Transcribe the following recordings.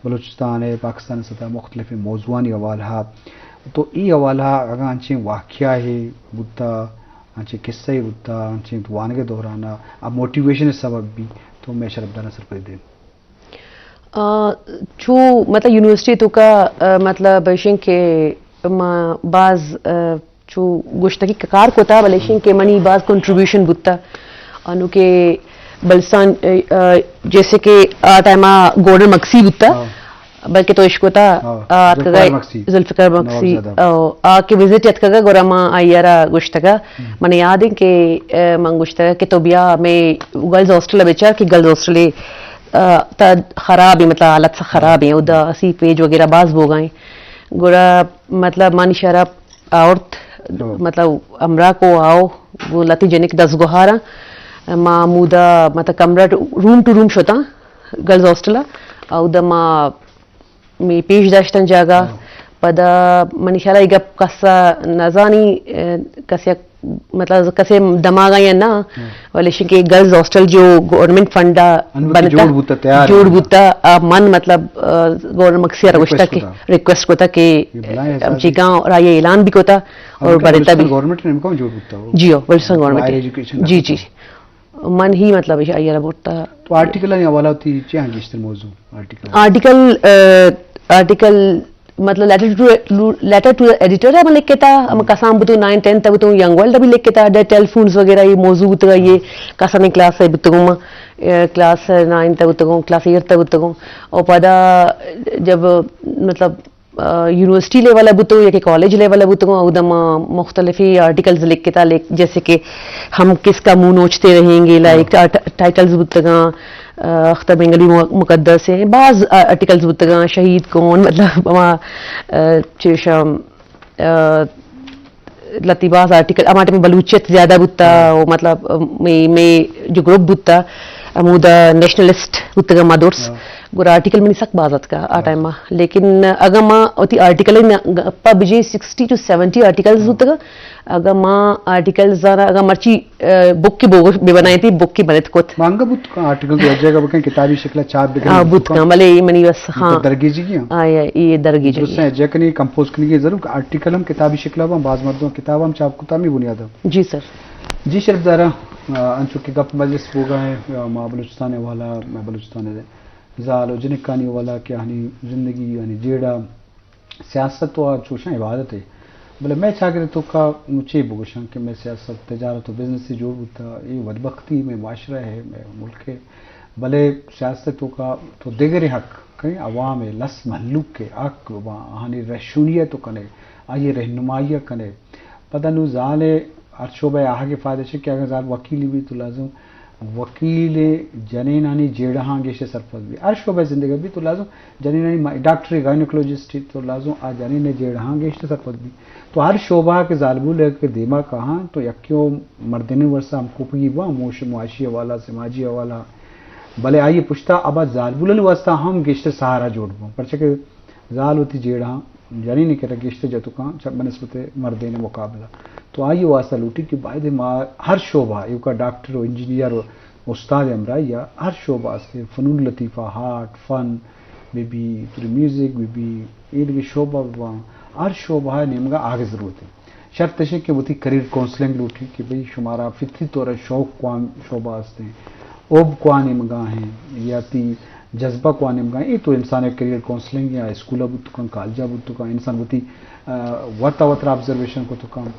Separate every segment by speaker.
Speaker 1: بلوچستان ہے پاکستان سطح مختلف موضوعانی حوالہ تو ای حوالہ اگر انچیں واقعہ ہے بتا انچیں قصہ ہی بتا انچیں وانگے دہرانا اب موٹیویشن سبب بھی تو میں شرف دانا سر پر دیں
Speaker 2: چو مطلب یونیورسٹی تو کا مطلب شن کے بعض چو گشتگی کار کو تھا بلیشن کے منی بعض کنٹریبیوشن بتا انو کے بلستان جیسے کہ ٹائمہ گورڈن مکسی بتا بلکہ تو عشق ہوتا ذوالفقار مکسی آ کے وزٹ یت کگا گوراما آئیارا گشتگا من یاد ہے کہ من گشتگا کہ تو بیا میں گرلز ہاسٹل بیچا کہ گرلز ہاسٹل تا خراب ہے مطلب حالت سے خراب ہے ادا اسی پیج وغیرہ باز بو گئے گورا مطلب مانی شراب عورت مطلب امرا کو آؤ وہ لتی جنک 10 گوہارا معمودہ مطلب کمرہ روم ٹو روم شوتا گرلز ہاسٹل او دا ما می پیش داشتن جاگا پدا منی خیال ہے گپ کسا نزانی کسی مطلب کسی دماغا یا نا ولیشن کہ گرلز ہاسٹل جو گورنمنٹ فنڈا بنتا جوڑ بوتا من مطلب گورنمنٹ مکسی روشتا کہ ریکویسٹ کو تھا کہ ہمچی گاؤں رائے اعلان بھی کو تھا اور بڑھتا بھی جی ہو بلستان گورنمنٹ جی جی من ہی مطلب آئیارا بوٹتا
Speaker 1: تو آرٹیکل حوالہ ہوتی چاہاں گیشتر موضوع
Speaker 2: آرٹیکل مطلب لیٹر ٹو ایڈیٹر ہے میں لکھ کے تھا کسام بتوں 9 10 تک بتوں ینگ ورلڈ بھی لکھ کے تھا ٹیلی فونز وغیرہ یہ موضوع بتگا یہ کسام کلاس ہے بتگوں کلاس 9 تک بتگوں کلاس 8 تک بتگوں اور پدا جب مطلب یونیورسٹی لیول بتوں یا کہ کالج لیول بتگوں ادم مختلف ہی آرٹیکلز لکھ کے تھا جیسے کہ ہم کس کا منہ نوچتے رہیں گے لائک ٹائٹلز بتگاں اختر بنگلی مقدس ہیں بعض آرٹیکلز بتگاں شہید کون مطلب چیشم لتی بعض آرٹیکل ہمارے میں بلوچیت زیادہ بتا مطلب میں جو گروپ بتا امودا نیشنلسٹ بتگا مادورس گور آرٹیکل میں سک بازت کا آ ٹائم لیکن اگر ماں ہوتی آرٹیکل پا بجے 60 to 70 آرٹیکلز بتگا اگر ماں آرٹیکلز اگر مرچی بک کی بے بنائی تھی بک کی بنت کوت
Speaker 1: مانگا بت کا آرٹیکل تو جگہ بکن کتابی شکل چاپ بکن
Speaker 2: بت کا ملے منی بس ہاں
Speaker 1: درگیجی کی
Speaker 2: آیا یہ درگیجی
Speaker 1: دوسرے جگہ نہیں کمپوز کرنے کی ضرور آرٹیکل ہم کتابی شکل ہم بعض مردوں کتاب ہم چاپ کتا میں بنیاد
Speaker 2: جی سر
Speaker 1: جی شرف دارا انچو کی گپ مجلس ہو گئے ماں بلوچستان والا میں بلوچستان زال و جنکانی والا کہ یعنی زندگی یعنی جیڑا سیاست تو چوشاں عبادت ہے بلے میں چاہتے تو کا مجھے بگوشاں کہ میں سیاست تجارت و بزنس سے جوڑ ہوتا یہ بدبختی میں معاشرہ ہے میں ملک ہے بلے سیاست تو کا تو دیگر حق کہیں عوام لس محلوق کے حق آہانی رہشونیت تو کنے آئیے رہنمائیہ کنے پتہ نو زال ہر شعبہ آہا کے فائدے سے کہ اگر زال وکیلی بھی تو لازم وکیل جنینانی جیڑہاں گیشے سرپرست بھی ہر شعبہ زندگی بھی تو لازم جنینانی ڈاکٹری گائنیکولوجسٹ تو لازم آ جنین جیڑہاں گیشے سرپرست بھی تو ہر شعبہ کے ظالبو لے کے دیما کہاں تو یکیوں مردین ورثہ ہم کو پگی وا معاشی حوالہ سماجی حوالہ بھلے آئیے پشتا اب ظالبولن واسطہ ہم گیشتے سہارا جوڑ بوں پرچہ کہ ظال ہوتی جیڑہاں جنین کہتا گیشتے جتو کہاں بنسبت مردین مقابلہ تو آئیے واسطہ لوٹی کہ باید ہر شعبہ یو کا ڈاکٹر و انجینئر و استاد امرا یا ہر شعبہ سے فنون لطیفہ ہارٹ فن بی بی میوزک بی بی یہ شعبہ ہر شعبہ نمگا آگے ضرورت ہے شرط ہے کہ وہ تھی کریئر کونسلنگ لوٹی کہ بھئی شمارا فطری طور شوق کوان شعبہ ہستے ہیں اوب کوان نمگا ہیں یا تی جذبہ کوان نمگا ہیں یہ تو انسان کریئر کونسلنگ یا اسکولہ بود تو کن کالجہ بود تو کن انسان وہ تھی وطا وطرہ آبزرویشن کو تو کن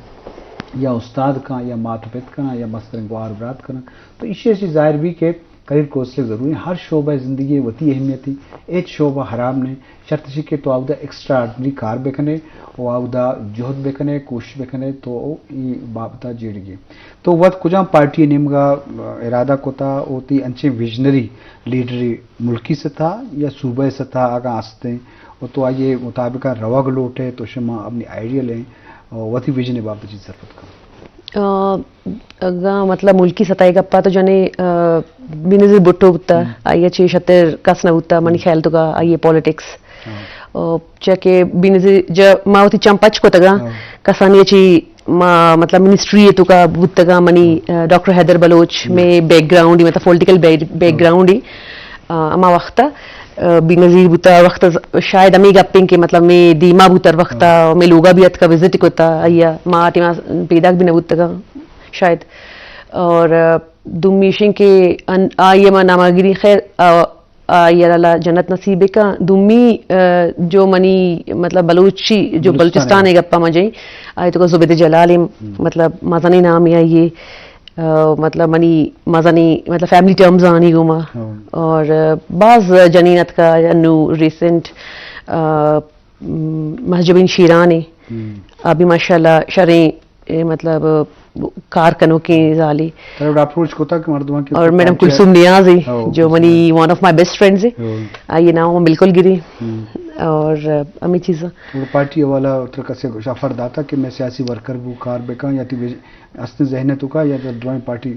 Speaker 1: یا استاد کا یا ماتپت کا یا مسترنگ وار برات کرنا تو اس چیز ظاہر بھی کہ کریئر کونسلنگ ضروری ہے ہر شعبہ زندگی وتی اہمیت تھی ایک شعبہ حرام نے شرط سی کہ تو آؤدہ ایکسٹرا آرڈنری کار بکنے و آؤدہ جہد بکنے کوشش بکنے تو یہ بابتا جیڑ گئے تو وقت کجا پارٹی نمگا ارادہ کو تھا ہوتی انچے ویژنری لیڈری ملکی سے تھا یا صوبہ سے تھا آگاہ آستے ہیں اور تو آئیے مطابقہ رواگ لوٹے تو شما اپنی آئیڈیا لیں وتی ویژن بابتا چیز ضرورت کا
Speaker 2: مطلب ملکی سطح گپا تو جانے بینظیر بھٹو ہوتا آئیے چھ شتر کس نہ ہوتا منی خیال تو کا آئیے پولیٹکس چاہے بینظیر جب ماں ہوتی چمپچ کو تگا کسانی چی مطلب منسٹری تو کا بتگا منی ڈاکٹر حیدر بلوچ میں بیک گراؤنڈ مطلب پولیٹیکل بیک گراؤنڈ ہی اما وقتا بی نظیر بوتا وقت شاید امی گپیں کہ مطلب میں دیما بوتر وقتا میں لوگا بھی ات کا وزٹ کوتا آیا ماں ٹیما پیدا بھی نہ بوتا شاید اور دمیشن کے آئیے ماں ناماگیری خیر یا اللہ جنت نصیب کا دمی جو منی مطلب بلوچی جو بلوچستان ہے گپا مجھے آئے تو زبید جلال مطلب مزانی نام یا یہ مطلب منی مزانی مطلب فیملی ٹرمز آنی گما اور بعض جنینت کا انو ریسنٹ مہجبین شیران ہے ابھی ماشاءاللہ شرعیں مطلب کارکنوں کی ظالی
Speaker 1: اپروچ کو تھا کہ مردوں کی
Speaker 2: اور میڈم کلثوم نیاز ہے جو منی one of my best friends ہے آئیے نام بالکل گری اور امی چیزاں
Speaker 1: پارٹی والا کسے شافر داتا کہ میں سیاسی ورکر بو کار بیکا یا تی اصل ذہن تو کا یا ڈرائنگ
Speaker 2: پارٹی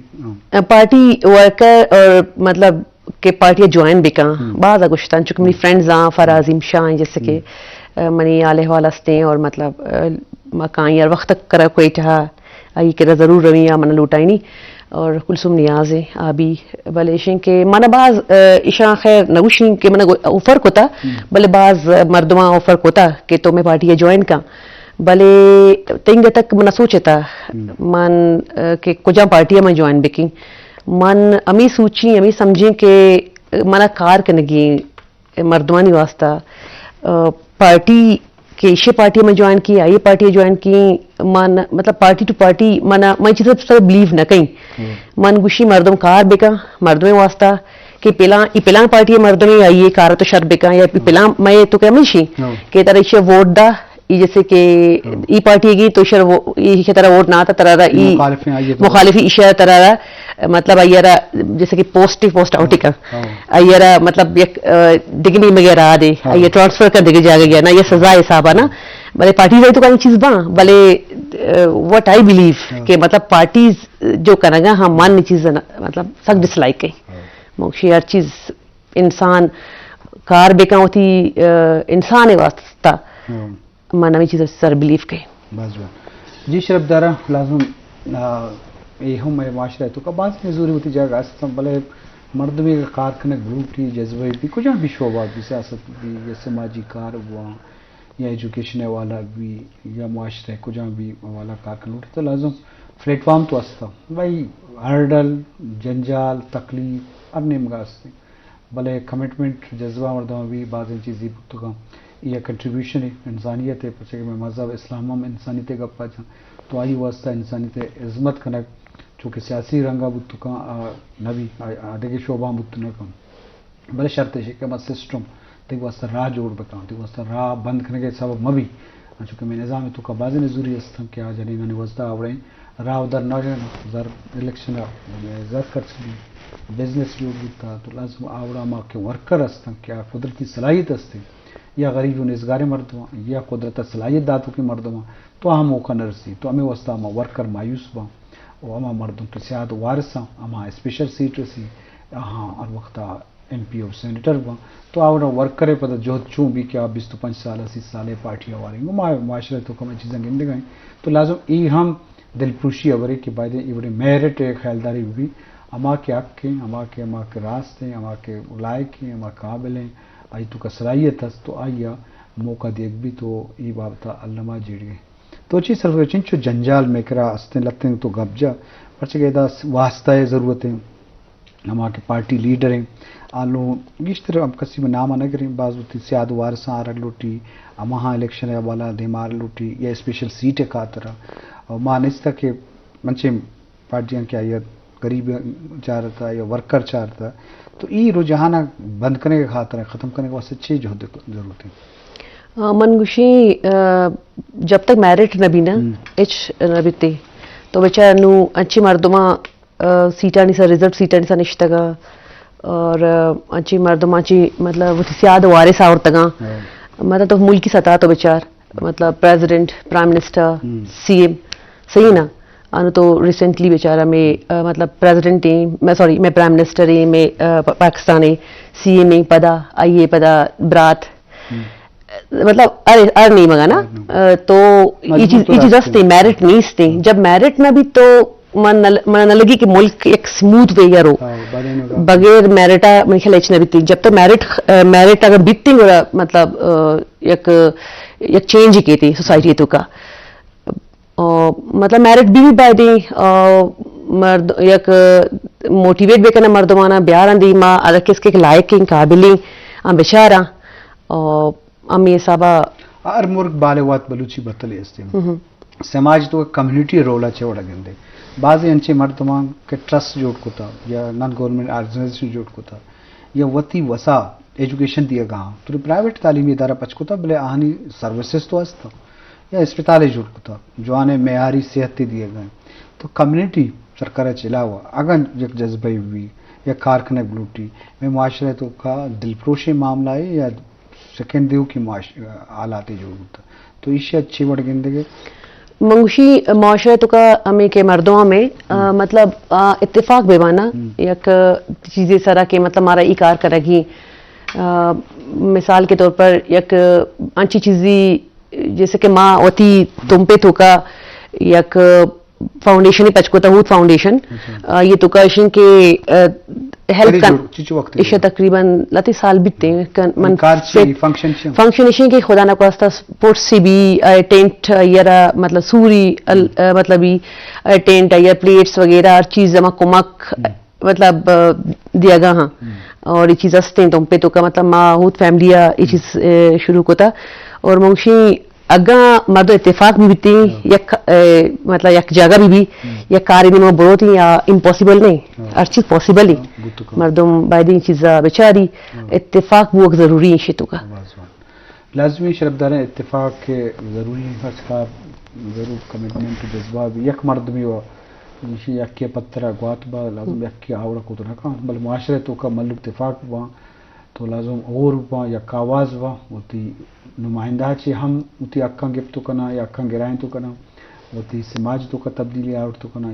Speaker 2: ورکر اور مطلب کہ پارٹی جوائن بیکا بعض اگشتان چونکہ میری فرینڈز آں فرازیم شاہ جیسے کہ منی آلہ والستے اور مطلب مکان یا وقت تک کرا کوئی تھا آئی کہ ضرور رویہ من لوٹائی نہیں اور کلثوم نیاز ہے آبی بلے شین کے من بعض ایشان خیر نگوشین کے من اوفر کو تھا بلے بعض مردماں اوفر کو تھا کہ تو میں پارٹی جوائن کا بلے تنگ تک من سوچتا من کہ کجا پارٹی میں جوائن بکنگ من امی سوچی امی سمجھیں کہ منا کار کنگی مردمانی واسطہ پارٹی کہ ایشے پارٹی میں جوائن کی آئی پارٹی جوائن کی من مطلب پارٹی ٹو پارٹی منا میں چیزیں سر بلیو نہ کہیں من گوشی مردم کار بکا مردمیں واسطہ کہ پلان پارٹی مردمیں آئیے کار تو شر بکا یا پلان میں تو کہ ہمیشی کہ ترہ ایشے ووٹ دا جیسے کہ ای پارٹی گی تو شر ایشے طرح ووٹ نہ تھا طرح ای مخالفی ایشے طرح مطلب آئیرا جیسے کہ پوسٹ آؤٹی کا آئیرا مطلب یک ڈگنی میں گیا دے آئیے ٹرانسفر کر دے جاگا گیا نا یہ سزا حساب ہے نا بلے پارٹیز آئی تو کئی چیز باں بلے وٹ آئی بلیو کہ مطلب پارٹیز جو کرنگا ہم ماننی چیز مطلب سخت ڈس لائک ہے موکشی ہر چیز انسان کار بیکاں ہوتی انسان واسطہ مانا چیز سر بلیو کے
Speaker 1: جی شرف دارا لازم یہ ہم معاشرہ تو کا بعض میں ضروری ہوتی جائے گا بلے مرد میں کارکنک گروپ تھی جذبے بھی کچھ بھی شعبہ بھی سیاست بھی یا سماجی کار ہوا یا ایجوکیشن والا بھی یا معاشرے کچھ بھی والا کارکن اٹھے تو لازم پلیٹ فارم تو استا بھائی ہرڈل جنجال تکلیف اب نیم گا استے بلے کمٹمنٹ جذبہ مردوں بھی بعض چیزیں تو کا یہ کنٹریبیوشن ہے انسانیت ہے پچھے میں مذہب اسلام میں انسانیت کا پاچا تو آئی واسطہ انسانیت عظمت کنک چونکہ سیاسی رنگا بت کا نبی آدھے شعبہ بت نہ کم بلے شرط ہے کہ مت سسٹم تک واسطہ راہ جوڑ بکا تک واسطہ راہ بند کرنے کے سبب مبی چونکہ میں نظام تو کا بعض ضروری ہے کہ آج نہیں واسطہ آوڑیں راہ ادھر نہ جانا زر الیکشن زر خرچ بھی بزنس بھی ہوتا تو لازم آوڑا ماں کے ورکر ہستا کیا قدرتی صلاحیت ہستے یا غریب و نزگار مردوں یا قدرت صلاحیت داتوں کے مردوں تو ہم موقع نہ رسی تو ہمیں واسطہ ہم ورکر مایوس باں اور ہما مردوں کی سیاد وارث ہاں ہما اسپیشل سیٹ رسی ہاں اور وقت ایم پی اور سینیٹر ہوا تو آوڑا ورکرے پتہ جوہد چوں بھی کیا 25 سال 80 سال پارٹی آواریں گے معاشرے تو کم چیزیں گندے گئیں تو لازم ای ہم دل پروشی اوری کہ بعد ایوڑے میرٹ خیالداری بھی اما کے حق ہیں اما کے راست ہیں اما کے لائق ہیں اما قابل ہیں آئی تو کا صلاحیت ہے تو آئیا موقع دیکھ بھی تو ای بابتا علامہ جیڑ گئے تو چیز صرف چنچو جنجال میں کرا استیں لگتے ہیں تو گبجا پرچہ کہ واسطہ ضرورت ہے ہما کے پارٹی لیڈر ہیں آلو اس طرح اب کسی میں نام نہ کریں بعض ہوتی سیاد وارثاں آ لوٹی اماں الیکشن یا والا دیمار لوٹی یا اسپیشل سیٹ کا طرح اور ماں نستا کہ منچے پارٹیاں کیا یا غریب چاہ رہا تھا یا ورکر چاہ رہا تھا تو ای رجحانہ بند کرنے کے خاطر ختم کرنے کے واسطے چھ جو ضرورت ہے
Speaker 2: منگوشی جب تک میرٹ نبی نا اچ نبی تے تو بیچارہ نو اچھی مردمہ سیٹا نہیں سا ریزرو سیٹا نہیں سا نشتگا اور اچھی مردمہ اچھی مطلب سیاد وارث آور تگا مطلب تو ملکی سطح تو بیچار مطلب president prime minister C M صحیح نا آنو تو ریسنٹلی بیچارہ میں مطلب پریزیڈنٹ ہیں میں سوری میں پرائم منسٹر ہیں میں پاکستان ہے سی ایم ہیں پدا آئیے پدا برات مطلب نہیں مگا نا تو یہ چیز ہستے میرٹ نہیں ہستے جب میرٹ نہ بھی تو من لگی کہ ملک ایک سموتھ وے یا رو بغیر میرٹا میرے خیال اچنا بیتی جب تک میرٹ اگر بیتی گا مطلب یک چینج ہی کہتی سوسائٹی تو کا مطلب میرٹ بھی بائی دی مرد یک موٹیویٹ بھی کرنا مردمانہ بیار اندی ماں ادھر کس کے لائق ہیں قابلی بچارا امی صاحبہ
Speaker 1: ار مرگ بالے وات بلوچی بطلی استے سماج تو کمیونٹی رول اچھے وڑا گندے بعضی انچے مردمان کے ٹرسٹ جوڑ کو تھا یا نان گورنمنٹ آرگنائزیشن جوڑ کو تھا یا وتی وسا ایجوکیشن دیا گاں تو پرائیویٹ تعلیمی ادارہ پچ کو تھا بلے آہنی سروسز تو ہستا یا اسپتالے جوڑ کو تھا جو آنے معیاری صحت دیے گئے تو کمیونٹی سرکار چلا ہوا اگر یک جذبہ ہوئی یا کارخانہ بلوٹی میں معاشرے تو کا دلپروشی معاملہ ہے یا سیکنڈ دیو کی حالات جو ہوتا تو اسے اچھی بڑھ گندے گے
Speaker 2: منگوشی معاشرے تو کا ہمیں کے مردوں میں مطلب اتفاق بیوانہ یک چیزیں سرا کے مطلب ہمارا ای کار کرے گی مثال کے طور پر یک انچی چیزی جیسے کہ ماں ہوتی تم پہ تو کا یک فاؤنڈیشن ہی پچ کو تھا فاؤنڈیشن یہ تو کا اشن کے ہیلپ کا تقریباً لاتی سال بیتے فنکشن اشن کے خدا نہ کوستا سپورٹس سے بھی ٹینٹ یا مطلب سوری مطلب ٹینٹ یا پلیٹس وغیرہ ہر چیز جمع کمک مطلب دیا گا ہاں اور یہ چیز ہستے ہیں تم پہ تو کا مطلب ماں ہوت فیملی یہ چیز شروع کو تھا اور منگشی اگاں مرد اتفاق بھی بیتی یک مطلب یک جگہ بھی یا کاری میں بروت یا امپاسبل نہیں ہر چیز پاسبل ہی مردم بائی چیزا بیچاری اتفاق وہ ضروری ہے شیتو کا
Speaker 1: لازمی شربدار اتفاق کے ضروری ہے ضرور کمٹمنٹ جذبہ بھی یک مرد بھی ہوا یک کے پتھر گوات با لازم یک کے آوڑا کو تو رکھا بل معاشرے تو کا مل اتفاق با تو لازم اور با یک آواز با ہوتی نمائندہ چی ہم ہوتی اکھاں گفت تو کنا یا اکھاں گرائیں تو کنا ہوتی سماج تو کا تبدیلی آوڑ تو کنا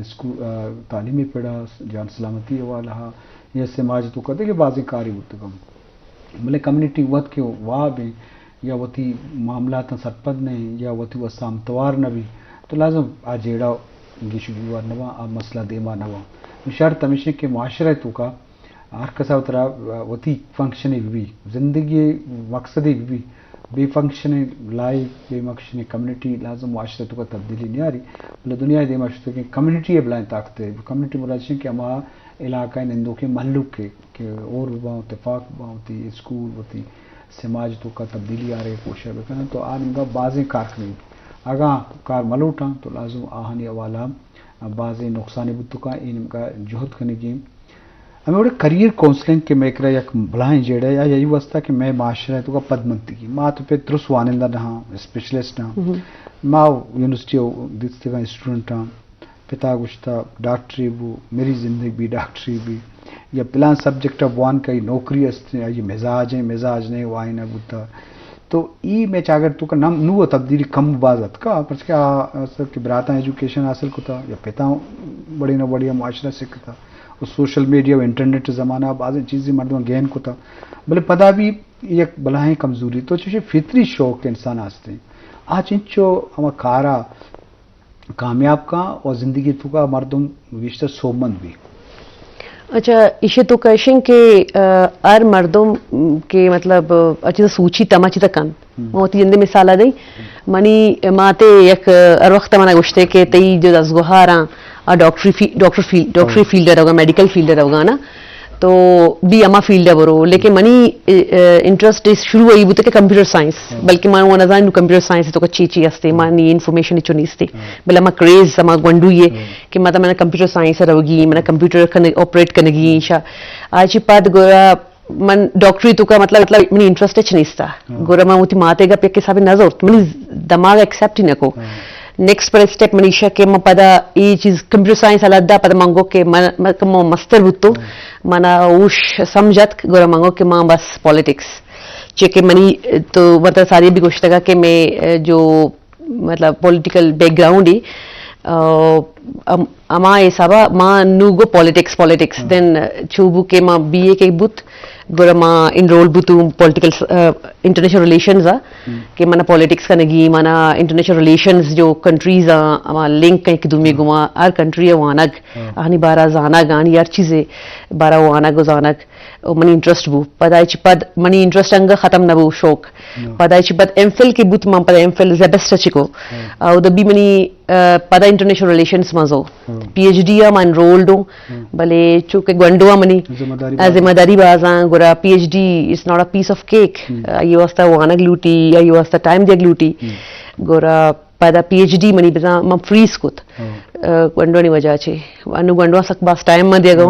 Speaker 1: تعلیمی پیڑا جان سلامتی والا یہ سماج تو کا دیکھے بازی کاری ہوتا کم بلے کمیونٹی وقت کے واہ بھی یا وتی معاملات سرپد نہیں یا وتی وہ سامتوار نہ بھی تو لازم آ جیڑا گیشو بیوار نوا آ مسئلہ دیما نوا شرط ہمیشہ کے معاشرے تو کا ہر کسا اترا وتی فنکشنی بھی زندگی مقصدی بھی بے فنکشن لائف بے مقصد کمیونٹی لازم معاشرے تو کا تبدیلی نہیں آ رہی بلے دنیا دے معاشرے کی کمیونٹی بلائیں طاقت ہے کمیونٹی مرادشیں کہ ہمارا علاقہ نندوں کے محلوق کے کہ اور با اتفاق با ہوتی اسکول ہوتی سماج تو کا تبدیلی آ رہے کوشش بکنا تو آن ان کا بعض کارکنی اگاں کار ملوٹاں تو لازم آہنی والا بعض نقصانی بتو کا ان کا جہد کرنے کی ہمیں بڑے کریئر کونسلنگ کے میں کرا یک بلائیں جیڑا یا یہی واسطہ کہ میں معاشرے تو کا پد منتی کی ماں تو پہ درست وانندہ نہاں اسپیشلسٹ ہاں ماں یونیورسٹی دیتے کا اسٹوڈنٹ ہاں پتا گشتہ ڈاکٹری بو میری زندگی بھی ڈاکٹری بھی یا پلان سبجیکٹ آف وان کا نوکری ہے یہ مزاج ہے مزاج نہیں وائیں نہ بوتا تو ای میں چاگر تو کا نام نو تبدیلی کم بازت کا پر کیا اصل کہ براتا ایجوکیشن حاصل کو تھا یا پتا بڑی نہ بڑی معاشرہ سیکھتا اور سوشل میڈیا و انٹرنیٹ زمانہ بعض چیزیں مردوں گین کو تھا بلے پتا بھی یک بلائیں کمزوری تو چوشے فطری شوق انسان آستے ہیں آج انچو ہم کارا کامیاب کا اور زندگی تو کا مردم ویشتر سومند بھی
Speaker 2: اچھا اسے تو کشن کے ار مردم کے مطلب اچھا سوچی تماچی تکن موتی جندے مثال دیں منی ماتے یک ار وقت منا گشتے کہ تی جو دزگوہاراں ڈاکٹری فیلڈر ہوگا میڈیکل فیلڈر ہوگا نا تو بھی اما فیلڈ ہے برو لیکن منی انٹرسٹ شروع ہوئی بوتے کہ کمپیوٹر سائنس بلکہ میں وہ نظر کمپیوٹر سائنس تو کچھ چیز ہستے مانی انفارمیشن چو نیستے بل اما کریز اما گونڈو یہ کہ مطلب میں نے کمپیوٹر سائنس رہوگی میں نے کمپیوٹر آپریٹ کرنے گی شا آج پاد گورا من ڈاکٹری تو کا مطلب منی انٹرسٹ اچھ نیستا گورا میں ہوتی ماتے گا پہ کے حساب نظر منی دماغ ایکسپٹ ہی نہ کو نیکسٹ پر اسٹیپ منیشا کے میں پدا یہ چیز کمپیوٹر سائنس علیحدہ پدا منگو کہ میں مستر بتو منا اوش سمجھت گورا منگو کہ ماں بس پالیٹکس چکے منی تو مطلب ساری بھی کوشش لگا کہ میں جو مطلب پولیٹیکل بیک گراؤنڈ ہی اما حسابہ ماں نو گو پالیٹکس دین چوبو کے ماں بی اے کے بت gora ma enroll butu political international relations ke mana politics kanagi mana international relations jo countries ama link kai kidumi guma ar country wanag ani bara zana gani yar chize bara wanag zanak mani interest bu padai chipad mani interest anga khatam na bu shok padai chipad mphil ke but mam pada mphil is the best chiko au da bi mani pada international relations mazo phd am enrolled bale chuke gwandu mani zimadari baza gora phd is not a piece of cake you was the wanag luti you was the time they gluti gora pada phd mani beza mam free skut gwandu ni wajah che anu gwandu sak bas time ma dega